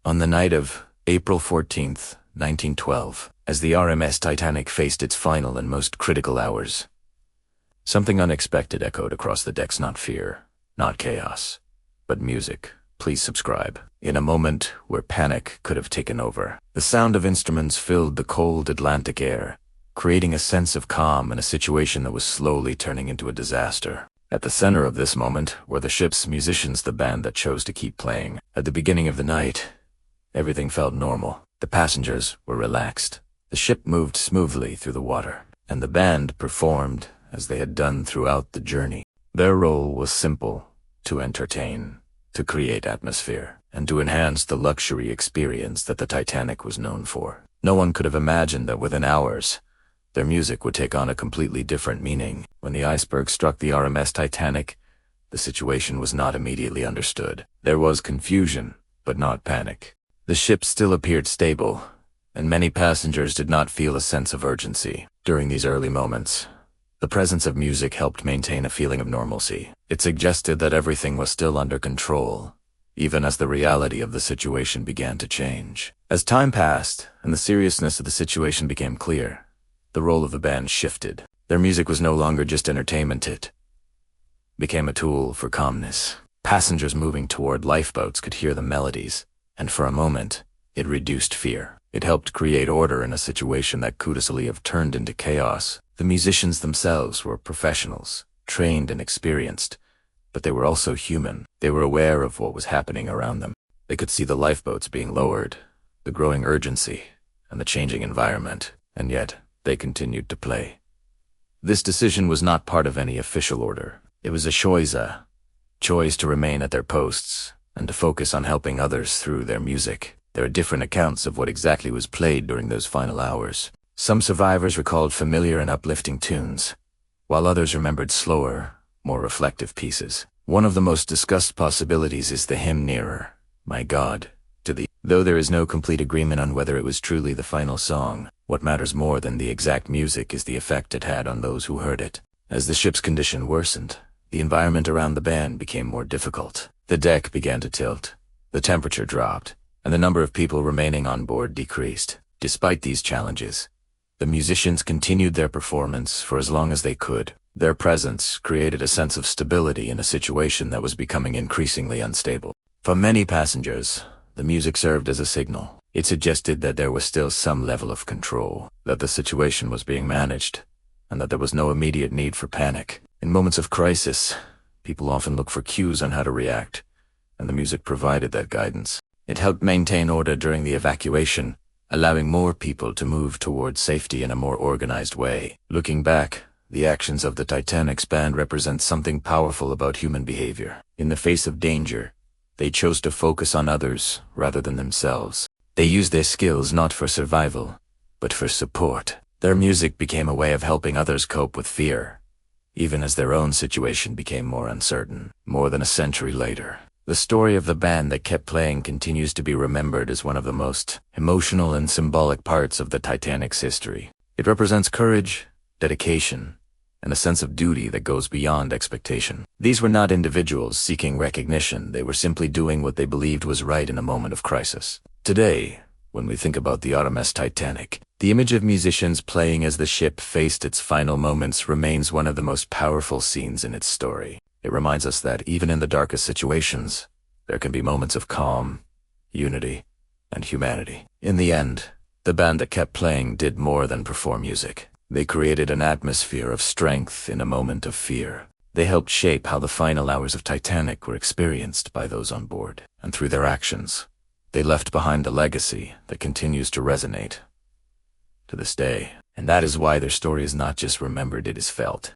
On the night of April 14th, 1912, as the RMS Titanic faced its final and most critical hours, something unexpected echoed across the decks. Not fear, not chaos, but music. Please subscribe. In a moment where panic could have taken over, the sound of instruments filled the cold Atlantic air, creating a sense of calm in a situation that was slowly turning into a disaster. At the center of this moment were the ship's musicians, the band that chose to keep playing. At the beginning of the night, everything felt normal. The passengers were relaxed. The ship moved smoothly through the water, and the band performed as they had done throughout the journey. Their role was simple: to entertain, to create atmosphere, and to enhance the luxury experience that the Titanic was known for. No one could have imagined that within hours, their music would take on a completely different meaning. When the iceberg struck the RMS Titanic, the situation was not immediately understood. There was confusion, but not panic. The ship still appeared stable, and many passengers did not feel a sense of urgency. During these early moments, the presence of music helped maintain a feeling of normalcy. It suggested that everything was still under control, even as the reality of the situation began to change. As time passed and the seriousness of the situation became clear, the role of the band shifted. Their music was no longer just entertainment, it became a tool for calmness. Passengers moving toward lifeboats could hear the melodies, and for a moment, it reduced fear. It helped create order in a situation that could easily have turned into chaos. The musicians themselves were professionals, trained and experienced, but they were also human. They were aware of what was happening around them. They could see the lifeboats being lowered, the growing urgency, and the changing environment, and yet they continued to play. This decision was not part of any official order. It was a choice to remain at their posts and to focus on helping others through their music. There are different accounts of what exactly was played during those final hours. Some survivors recalled familiar and uplifting tunes, while others remembered slower, more reflective pieces. One of the most discussed possibilities is the hymn Nearer, My God, to Thee. Though there is no complete agreement on whether it was truly the final song, what matters more than the exact music is the effect it had on those who heard it. As the ship's condition worsened, the environment around the band became more difficult. The deck began to tilt, the temperature dropped, and the number of people remaining on board decreased. Despite these challenges, the musicians continued their performance for as long as they could. Their presence created a sense of stability in a situation that was becoming increasingly unstable. For many passengers, the music served as a signal. It suggested that there was still some level of control, that the situation was being managed, and that there was no immediate need for panic. In moments of crisis, people often look for cues on how to react, and the music provided that guidance. It helped maintain order during the evacuation, allowing more people to move towards safety in a more organized way. Looking back, the actions of the Titanic's band represent something powerful about human behavior. In the face of danger, they chose to focus on others rather than themselves. They used their skills not for survival, but for support. Their music became a way of helping others cope with fear, even as their own situation became more uncertain. More than a century later, the story of the band that kept playing continues to be remembered as one of the most emotional and symbolic parts of the Titanic's history. It represents courage, dedication, and a sense of duty that goes beyond expectation. These were not individuals seeking recognition. They were simply doing what they believed was right in a moment of crisis. Today, when we think about the RMS Titanic, the image of musicians playing as the ship faced its final moments remains one of the most powerful scenes in its story. It reminds us that even in the darkest situations, there can be moments of calm, unity, and humanity. In the end, the band that kept playing did more than perform music. They created an atmosphere of strength in a moment of fear. They helped shape how the final hours of Titanic were experienced by those on board. And through their actions, they left behind a legacy that continues to resonate to this day. And that is why their story is not just remembered, it is felt.